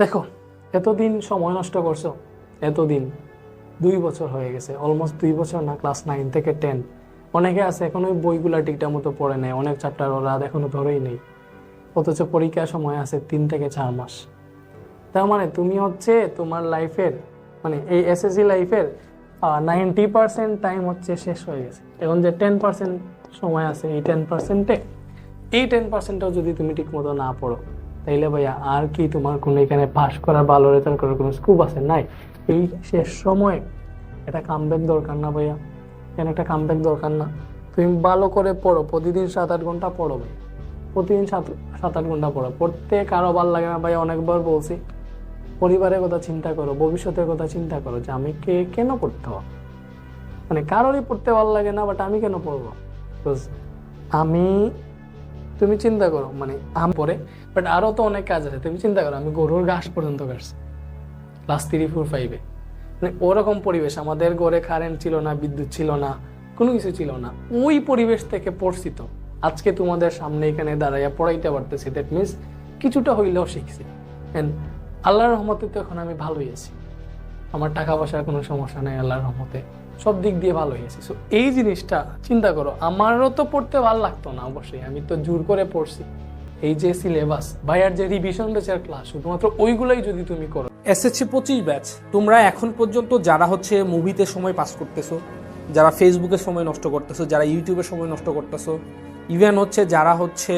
দেখো, এতদিন সময় নষ্ট করছো, এতদিন 2 বছর হয়ে গেছে, অলমোস্ট 2 বছর না, ক্লাস 9 থেকে 10। অনেকে আছে এখন ওই বইগুলা ঠিকঠাক মতো পড়ে নেয়, অনেক চ্যাপ্টার ওরা এখনো ধরেই নেই, অথচ পরীক্ষার সময় আছে 3 থেকে 4 মাস। তার মানে তুমি হচ্ছে তোমার লাইফের, মানে এই এসএসসি লাইফের 90% টাইম হচ্ছে শেষ হয়ে গেছে। এখন যে 10% সময় আছে, এই 10%ও যদি তুমি ঠিক মতো না পড়ো, তাইলে ভাইয়া আর কি তোমার কোনো এখানে পাস করার, ভালো রেজাল্ট করার কোনো স্কোপ আছে? নাই। এই শেষ সময় একটা কামব্যাক দরকার না ভাইয়া? কেন একটা কামব্যাক দরকার না? তুমি ভালো করে পড়ো, প্রতিদিন 7-8 ঘন্টা পড়ো ভাই, প্রতিদিন 7-8 ঘন্টা পড়ো। পড়তে কারো ভালো লাগে না ভাই, অনেকবার বলছি। পরিবারের কথা চিন্তা করো, ভবিষ্যতের কথা চিন্তা করো, যে আমি কেন পড়তে হবে। মানে কারোরই পড়তে ভালো লাগে না, বাট আমি কেন পড়বো? বিকজ আমি, তুমি চিন্তা করো, মানে আমি পরে, বাট আরও তো অনেক কাজ আছে। তুমি চিন্তা করো, আমি গরুর ঘাস পর্যন্ত কাটছি ক্লাস 3-4-5-এ। মানে ওরকম পরিবেশ, আমাদের ঘরে কারেন্ট ছিল না, বিদ্যুৎ ছিল না, কোনো কিছু ছিল না। ওই পরিবেশ থেকে পড়ছি, তো আজকে তোমাদের সামনে এখানে দাঁড়াইয়া পড়াইতে পারতেছি। দ্যাট মিনস কিছুটা হইলেও শিখছি। অ্যান্ড আল্লাহর রহমতে তো এখন আমি ভালোই আছি, আমার টাকা পয়সার কোনো সমস্যা নেই, আল্লাহর রহমতে সব দিক দিয়ে ভালো হয়েছি। সো এই জিনিসটা চিন্তা করো, আমারও তো পড়তে ভালো লাগতো না অবশ্যই, আমি তো জোর করে পড়ছি। এই যে সিলেবাস, ভাইয়ার যে রিভিশন বেচার ক্লাস, শুধুমাত্র ওইগুলাই যদি তুমি করো। এসএসসি 25 ব্যাচ, তোমরা এখন পর্যন্ত যারা হচ্ছে মুভিতে সময় পাস করতেছো, যারা ফেসবুকে সময় নষ্ট করতেছো, যারা ইউটিউবে সময় নষ্ট করতেছো, ইভেন হচ্ছে যারা হচ্ছে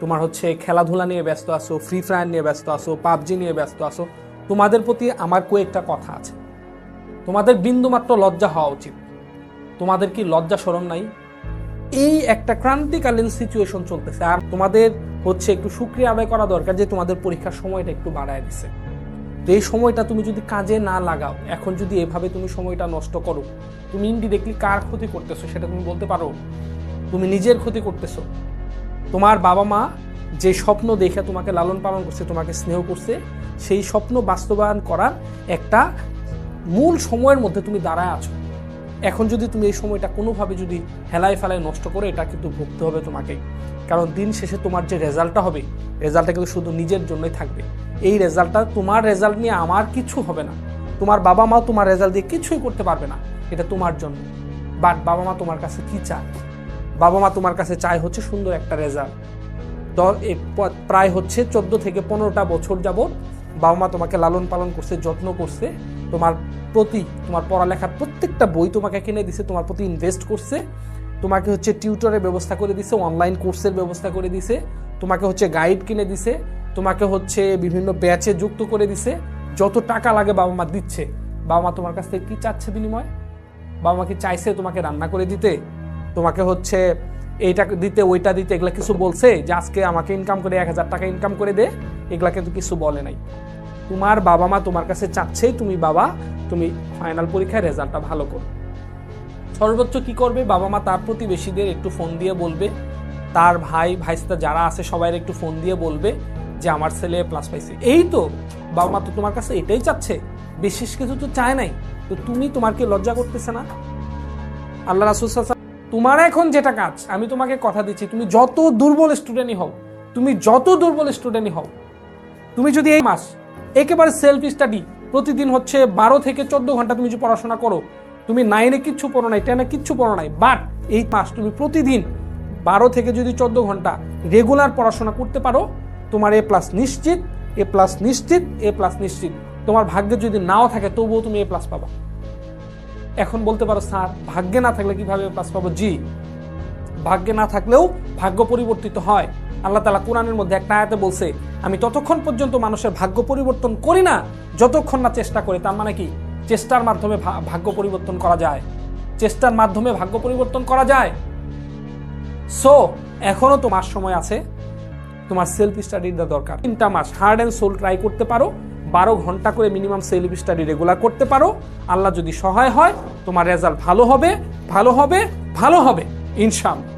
তোমার হচ্ছে খেলাধুলা নিয়ে ব্যস্ত আছো, ফ্রি ফায়ার নিয়ে ব্যস্ত আছো, পাবজি নিয়ে ব্যস্ত আছো, তোমাদের প্রতি আমার কয়েকটা কথা আছে। তোমাদের বিন্দুমাত্র লজ্জা হওয়া উচিত। তোমাদের কি লজ্জা শরম নাই? এই একটা ক্রান্তিকালীন সিচুয়েশন চলতেছে, আর তোমাদের হচ্ছে একটু শুকরিয়া আদায় করা দরকার যে তোমাদের পরীক্ষার সময়টা একটু বাড়ায় দিছে। তো এই সময়টা তুমি যদি কাজে না লাগাও, এখন যদি এভাবে তুমি সময়টা নষ্ট করো, তুমি ইনডিরেক্টলি কার ক্ষতি করতেছো সেটা তুমি বলতে পারো? তুমি নিজের ক্ষতি করতেছো। তোমার বাবা মা যে স্বপ্ন দেখে তোমাকে লালন পালন করছে, তোমাকে স্নেহ করছে, সেই স্বপ্ন বাস্তবায়ন করার একটা মূল সময়ের মধ্যে তুমি দাঁড়ায় আছো। এখন যদি তুমি এই সময়টা কোনোভাবে যদি হেলায় ফেলায় নষ্ট করে, এটা কিন্তু ভুগতে হবে তোমাকে। কারণ দিন শেষে তোমার যে রেজাল্টটা হবে, রেজাল্টটা কিন্তু শুধু নিজের জন্যই থাকবে। এই রেজাল্টটা, তোমার রেজাল্ট নিয়ে আমার কিছু হবে না, তোমার বাবা মাও তোমার রেজাল্ট দিয়ে কিছুই করতে পারবে না, এটা তোমার জন্য। বাট বাবা মা তোমার কাছে কি চায়? বাবা মা তোমার কাছে চায় হচ্ছে সুন্দর একটা রেজাল্ট। তো প্রায় হচ্ছে 14 থেকে 15টা বছর যাবত বাবা মা তোমাকে লালন পালন করছে, যত্ন করছে, তোমার প্রতি, তোমার পড়ালেখার প্রত্যেকটা বই তোমাকে কিনে দিছে, তোমার প্রতি ইনভেস্ট করছে, তোমাকে হচ্ছে টিউটরের ব্যবস্থা করে দিছে, অনলাইন কোর্সের ব্যবস্থা করে দিছে, তোমাকে হচ্ছে গাইড কিনে দিছে, তোমাকে হচ্ছে বিভিন্ন ব্যাচে যুক্ত করে দিছে। যত টাকা লাগে বাবা মা দিচ্ছে। বাবা মা তোমার কাছ থেকে কি চাচ্ছে বিনিময়? বাবা মা কি চাইছে তোমাকে রান্না করে দিতে, তোমাকে হচ্ছে এইটা দিতে, ওইটা দিতে? এগুলা কিছু বলছে যে আজকে আমাকে ইনকাম করে 1000 টাকা ইনকাম করে দে? এগুলা কিন্তু কিছু বলে নাই। তোমার বাবা মা তোমার কাছে চাচ্ছে তুমি ফাইনাল পরীক্ষায় রেজাল্টটা ভালো করো। সর্বোচ্চ কি করবে বাবা মা? তার প্রতিবেশীদের একটু ফোন দিয়ে বলবে, তার ভাই ভাইস্তা যারা আছে সবাই একটু ফোন দিয়ে বলবে যে আমার ছেলে প্লাস পাইছে। এই তো বাবা মা তো তোমার কাছে এটাই চাচ্ছে, বিশেষ কিছু তো চায় নাই। তো তুমি, তোমার কি লজ্জা করতেছে না? আল্লাহ রাসূল তোমার এখন যেটা কাজ, আমি তোমাকে কথা দিচ্ছি, তুমি যত দুর্বল স্টুডেন্টই হও, তুমি যদি এই মাস একেবারে সেলফ স্টাডি, প্রতিদিন হচ্ছে 12 থেকে 14 ঘন্টা তুমি যদি পড়াশোনা করো, তুমি 9-এ কিচ্ছু পড়ো নাই, 10-এ কিচ্ছু পড়ো নাই, বাট এই মাস তুমি প্রতিদিন 12 থেকে যদি 14 ঘন্টা রেগুলার পড়াশোনা করতে পারো, তোমার এ প্লাস নিশ্চিত, এ প্লাস নিশ্চিত, এ প্লাস নিশ্চিত। তোমার ভাগ্যে যদি নাও থাকে তবুও তুমি এ প্লাস পাবা। এখন বলতে পারো স্যার ভাগ্যে না থাকলে কিভাবে এ প্লাস পাবো? জি, ভাগ্যে না থাকলেও ভাগ্য পরিবর্তিত হয়। আল্লাহ তাআলা কোরআনের মধ্যে একটা আয়াতে বলছে, আমি ততক্ষণ পর্যন্ত মানুষের ভাগ্য পরিবর্তন করি না যতক্ষণ না চেষ্টা করে। তার মানে কি? চেষ্টার মাধ্যমে ভাগ্য পরিবর্তন করা যায়, চেষ্টার মাধ্যমে ভাগ্য পরিবর্তন করা যায়। সো এখনো তো মাস সময় আছে, তোমার সেলফ স্টাডির দরকার। 3টা মাস হার্ড অ্যান্ড সোল ট্রাই করতে পারো, 12 ঘন্টা করে মিনিমাম সেলফ স্টাডি রেগুলার করতে পারো। আল্লাহ যদি সহায় হয়, তোমার রেজাল্ট ভালো হবে, ভালো হবে, ভালো হবে ইনশাআল্লাহ।